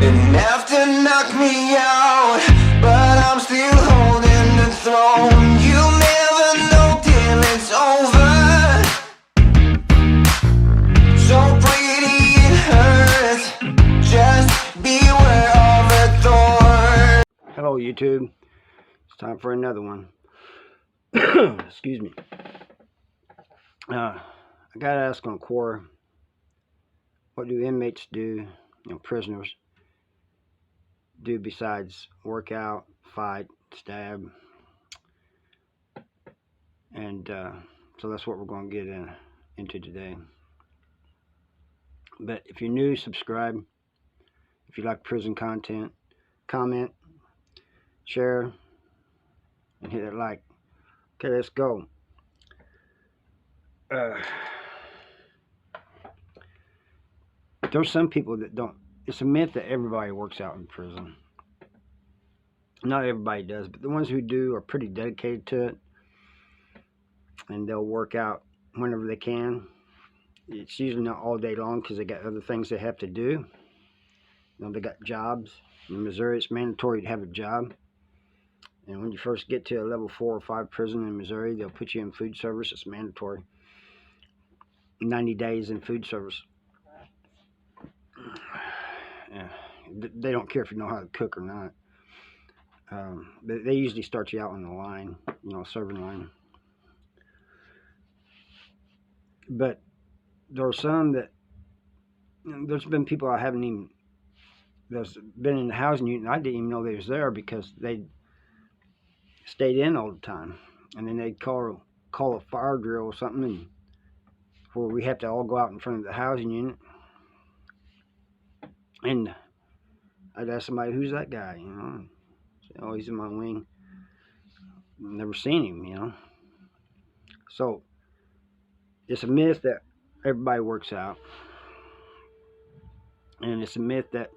Enough to knock me out, but I'm still holding the throne. You never know till it's over. So pretty it hurts, just beware of a thorn. Hello YouTube, it's time for another one. Excuse me. I got asked on Quora, what do inmates do, prisoners do besides work out, fight, stab, and so that's what we're going to get into today. But if you're new, subscribe. If you like prison content, comment, share, and hit that like. Okay, let's go. There's some people that don't. It's a myth that everybody works out in prison. Not everybody does, but the ones who do are pretty dedicated to it, and they'll work out whenever they can. It's usually not all day long because they got other things they have to do. They got jobs. In Missouri, it's mandatory to have a job. And when you first get to a level 4 or 5 prison in Missouri, they'll put you in food service. It's mandatory. 90 days in food service. Yeah. They don't care if you know how to cook or not. They usually start you out on the line, serving line. But there are some that, there's been people I haven't even, that's been in the housing unit, and I didn't even know they was there because they stayed in all the time. And then they'd call a fire drill or something, and where we have to all go out in front of the housing unit. And I'd ask somebody, who's that guy, Say, oh, he's in my wing. Never seen him, So it's a myth that everybody works out. And it's a myth that,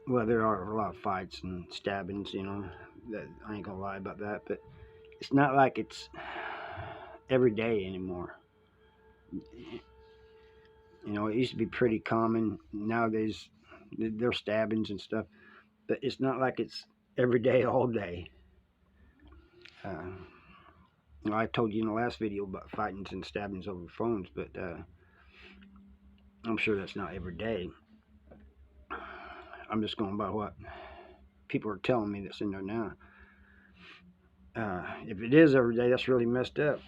well, there are a lot of fights and stabbings, that I ain't gonna lie about that, but it's not like it's every day anymore. It used to be pretty common. Nowadays, there's stabbings and stuff, but it's not like it's every day, all day. I told you in the last video about fightings and stabbings over phones, but I'm sure that's not every day. I'm just going by what people are telling me that's in there now. If it is every day, that's really messed up.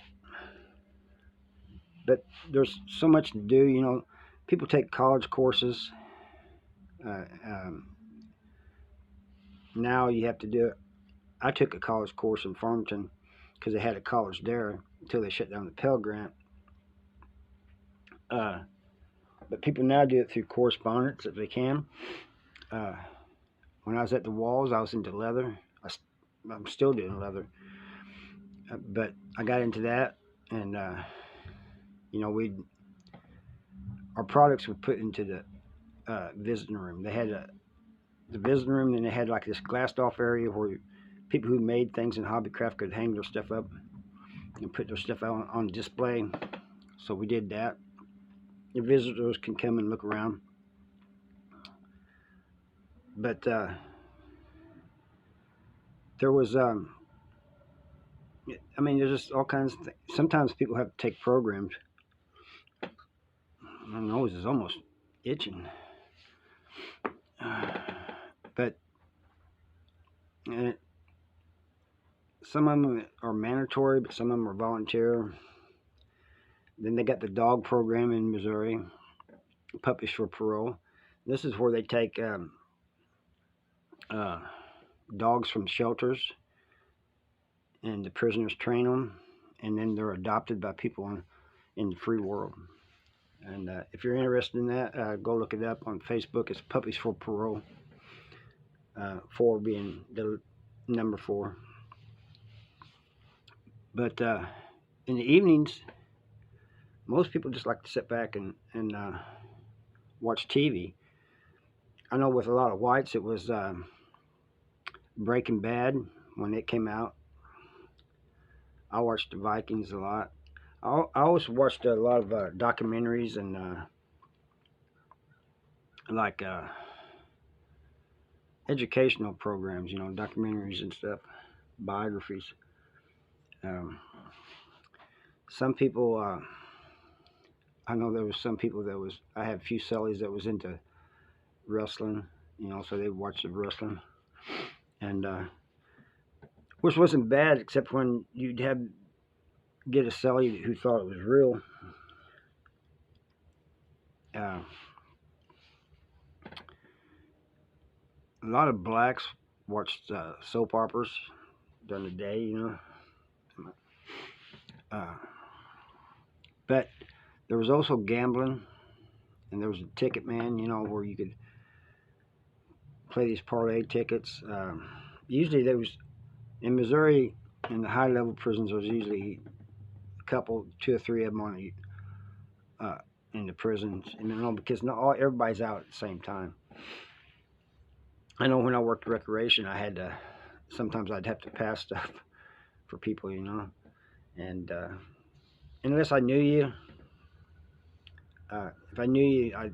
But there's so much to do, people take college courses. Now you have to do it. I took a college course in Farmington because they had a college there until they shut down the Pell Grant. But people now do it through correspondence if they can. When I was at the Walls, I was into leather. I'm still doing leather. But I got into that, and our products were put into the visiting room. They had the visiting room, and they had like this glassed off area where people who made things in hobbycraft could hang their stuff up and put their stuff out on display. So we did that. The visitors can come and look around. But there was there's just all kinds of things. Sometimes people have to take programs. My nose is almost itching. But some of them are mandatory, but some of them are volunteer. Then they got the dog program in Missouri, Puppies for Parole. This is where they take dogs from shelters, and the prisoners train them, and then they're adopted by people in the free world. And if you're interested in that, go look it up on Facebook. It's Puppies for Parole. 4 being the number 4. But in the evenings, most people just like to sit back and watch TV. I know with a lot of whites, it was Breaking Bad when it came out. I watched the Vikings a lot. I also watched a lot of documentaries and like educational programs, documentaries and stuff, biographies. Um, some people, I know there was some people that was. I had a few cellies that was into wrestling, so they watched the wrestling, and which wasn't bad, except when you'd have get a celly who thought it was real. Uh, a lot of blacks watched soap operas during the day, Uh, but there was also gambling, and there was a ticket man, where you could play these parlay tickets. Usually there was in Missouri in the high level prisons. There was usually a couple, two or three of them in the prisons, because not all everybody's out at the same time. I know when I worked recreation, I had to sometimes I'd have to pass stuff for people, and unless I knew you, if I knew you, I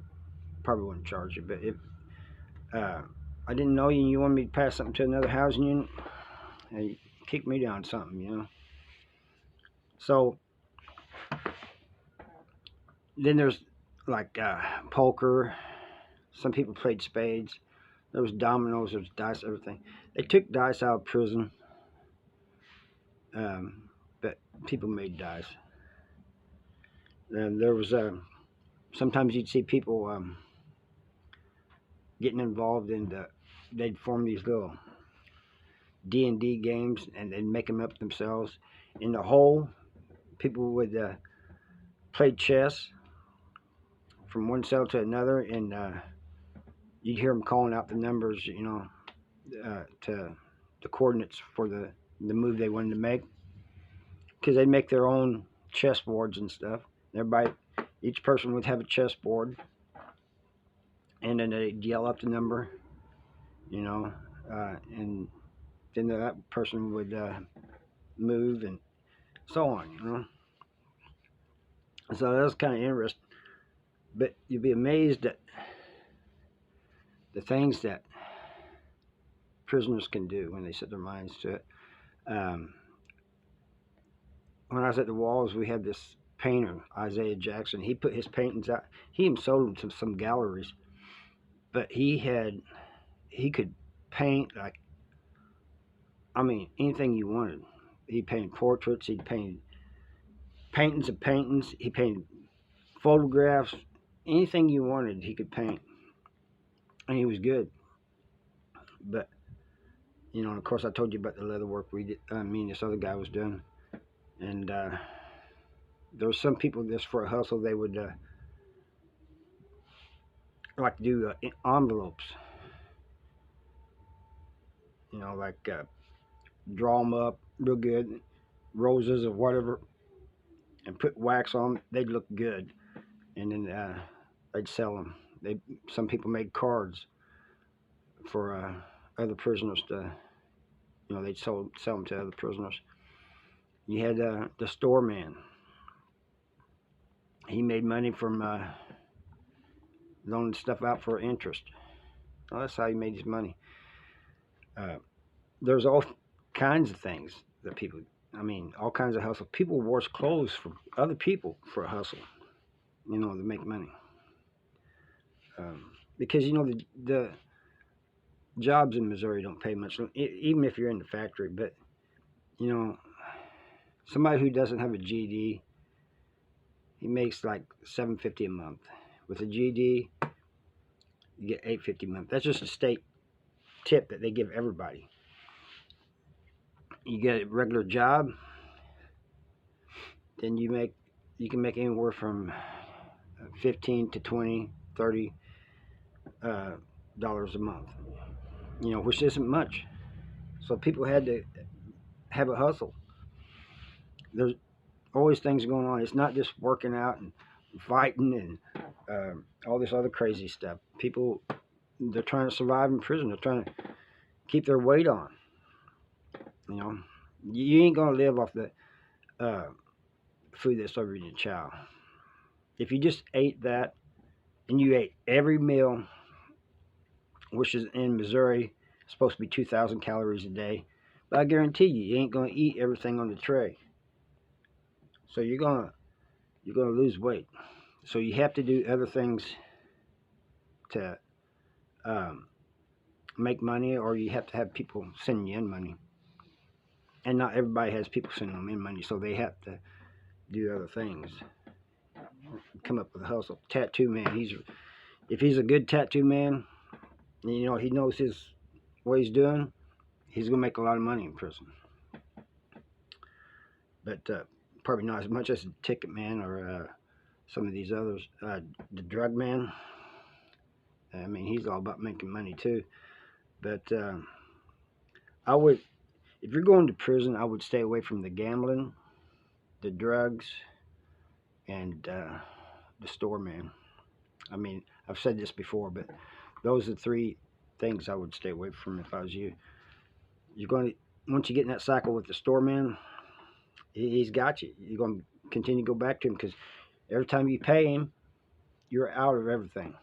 probably wouldn't charge you. But if I didn't know you and you wanted me to pass something to another housing unit, you kick me down something, So then there's like poker. Some people played spades. There was dominoes. There was dice. Everything. They took dice out of prison, but people made dice. And there was sometimes you'd see people getting involved in they'd form these little D&D games and they'd make them up themselves. In the hole, people would play chess from one cell to another, and you'd hear them calling out the numbers, to the coordinates for the move they wanted to make, because they'd make their own chess boards and stuff. Each person would have a chess board, and then they'd yell out the number, and then that person would move and so on, So that was kind of interesting. But you'd be amazed at the things that prisoners can do when they set their minds to it. When I was at the Walls, we had this painter, Isaiah Jackson. He put his paintings out. He even sold them to some galleries. But he could paint anything you wanted. He painted portraits. He painted paintings of paintings. He painted photographs. Anything you wanted, he could paint. And he was good. But, and of course I told you about the leather work me and this other guy was doing. And there were some people just for a hustle, they would like to do envelopes. Draw them up real good, roses or whatever, and put wax on them. They'd look good. And then they'd sell them. Some people made cards for other prisoners to, they'd sell them to other prisoners. You had the store man. He made money from loaning stuff out for interest. Well, that's how he made his money. There's all kinds of things that people, all kinds of hustle. People wash clothes for other people for a hustle, to make money. Because, the jobs in Missouri don't pay much, even if you're in the factory. But, somebody who doesn't have a GED, he makes like $750 a month. With a GED, you get $850 a month. That's just a state tip that they give everybody. You get a regular job, then you can make anywhere from 15 to 20, 30 dollars a month. Which isn't much. So people had to have a hustle. There's always things going on. It's not just working out and fighting and all this other crazy stuff. People, they're trying to survive in prison. They're trying to keep their weight on. You ain't gonna live off the food that's served in your chow. If you just ate that and you ate every meal which is in Missouri, supposed to be 2,000 calories a day. But I guarantee you ain't gonna eat everything on the tray. So you're gonna lose weight. So you have to do other things to um, make money, or you have to have people sending you in money. And not everybody has people sending them in money, so they have to do other things. Come up with a hustle. Tattoo man. If he's a good tattoo man, you know he knows what he's doing. He's gonna make a lot of money in prison. But probably not as much as the ticket man or some of these others. The drug man. I mean, he's all about making money too. But I would, if you're going to prison, I would stay away from the gambling, the drugs, and the store man. I mean, I've said this before, but those are three things I would stay away from if I was you. You're going to, once you get in that cycle with the store man, he's got you. You're going to continue to go back to him because every time you pay him, you're out of everything.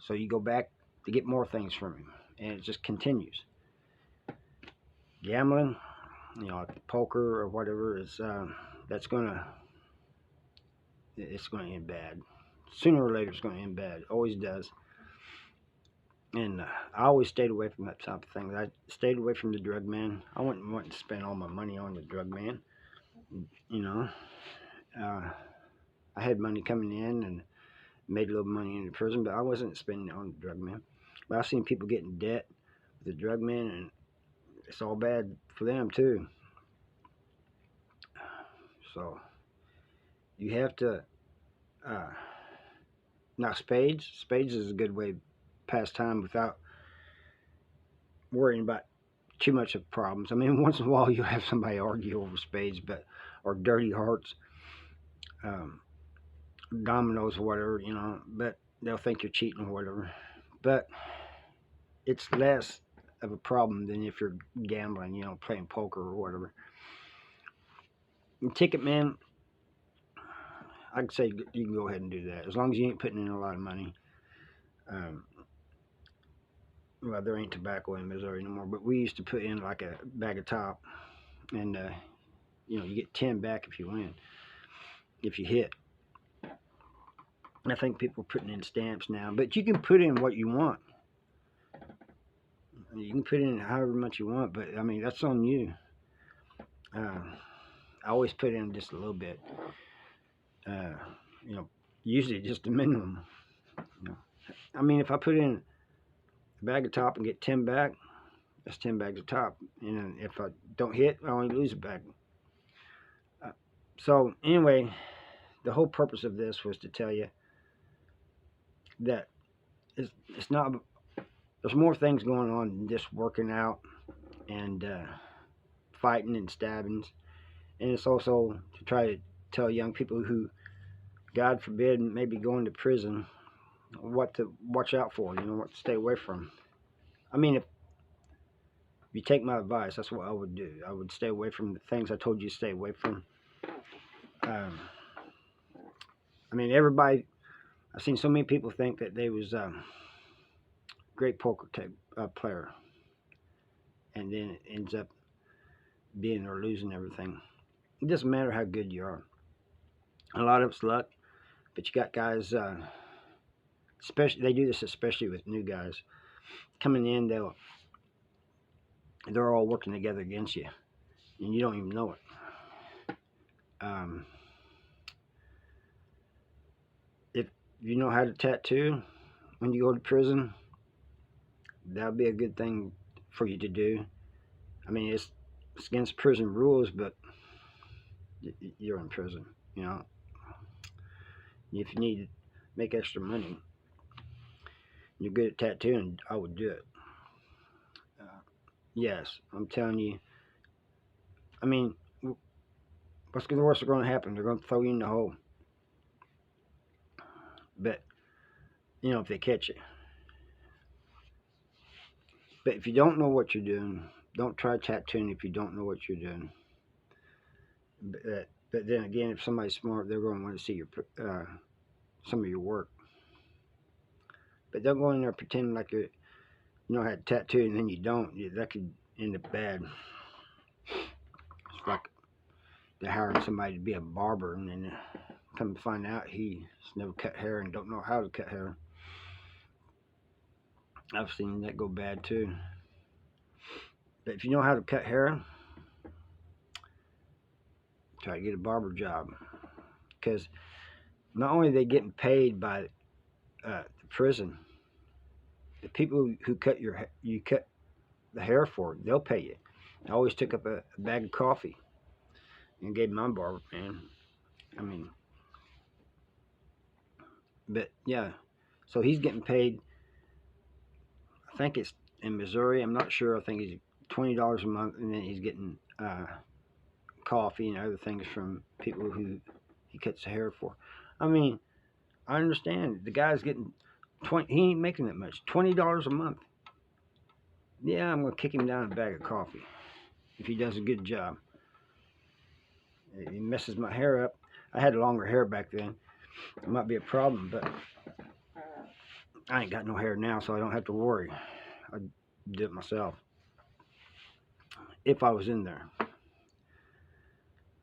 So you go back to get more things from him, and it just continues. Gambling, you know, like poker or whatever, is it's gonna end bad. Sooner or later, it's gonna end bad. It always does. And I always stayed away from that type of thing. I stayed away from the drug man. I wouldn't want to spend all my money on the drug man. You know, I had money coming in and made a little money in the prison, but I wasn't spending it on the drug man. But I've seen people get in debt with the drug man, and it's all bad for them too. So you have to. Now Spades is a good way to pass time without worrying about too much of problems. I mean, once in a while you'll have somebody argue over spades, or dirty hearts, dominoes or whatever, you know. But they'll think you're cheating or whatever. But it's less of a problem than if you're gambling, you know, playing poker or whatever. And ticket man, I'd say you can go ahead and do that as long as you ain't putting in a lot of money. Well, there ain't tobacco in Missouri no more, but we used to put in like a bag of top, and you know, you get 10 back if you win, if you hit. I think people are putting in stamps now, but you can put in what you want. You can put in however much you want, but I mean, that's on you. I always put in just a little bit. You know, usually just the minimum. You know, I mean, if I put in a bag of top and get 10 back, that's 10 bags of top. And if I don't hit, I only lose a bag. So anyway, the whole purpose of this was to tell you that it's not. There's more things going on than just working out and fighting and stabbings. And it's also to try to tell young people who, God forbid, maybe going to prison, what to watch out for, you know, what to stay away from. I mean, if you take my advice, that's what I would do. I would stay away from the things I told you to stay away from. I mean, everybody, I've seen so many people think that they was a great poker player, and then it ends up being or losing everything. It doesn't matter how good you are. A lot of it's luck, but you got guys, especially they do this especially with new guys coming in. They're all working together against you, and you don't even know it. If you know how to tattoo when you go to prison, that would be a good thing for you to do. I mean, it's against prison rules, but you're in prison, you know. If you need to make extra money, you're good at tattooing, I would do it. Yes, I'm telling you. I mean, what's the worst that's going to happen? They're going to throw you in the hole. But, you know, if they catch you. But if you don't know what you're doing, don't try tattooing if you don't know what you're doing. But then again, if somebody's smart, they're going to want to see some of your work. But don't go in there pretending like you know, had a tattoo and then you don't, that could end up bad. It's like they're hiring somebody to be a barber, and then come to find out he's never cut hair and don't know how to cut hair. I've seen that go bad too. But if you know how to cut hair, try to get a barber job, because not only are they getting paid by the prison, the people who cut you cut the hair for, they'll pay you. I always took up a bag of coffee and gave my barber man. I mean, but yeah, so he's getting paid. I think it's in Missouri. I'm not sure. I think he's $20 a month, and then he's getting coffee and other things from people who he cuts the hair for. I mean, I understand the guy's getting 20. He ain't making that much. $20 a month. Yeah, I'm gonna kick him down a bag of coffee if he does a good job. He messes my hair up. I had longer hair back then. It might be a problem, but I ain't got no hair now, so I don't have to worry. I do it myself if I was in there.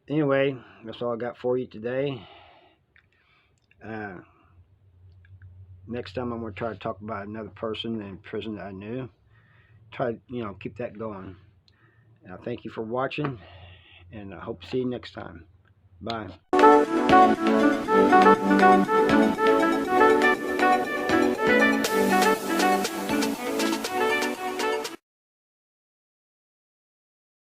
Anyway, that's all I got for you today. Next time I'm going to try to talk about another person in prison that I knew. Try to, keep that going. And I thank you for watching, and I hope to see you next time. Bye.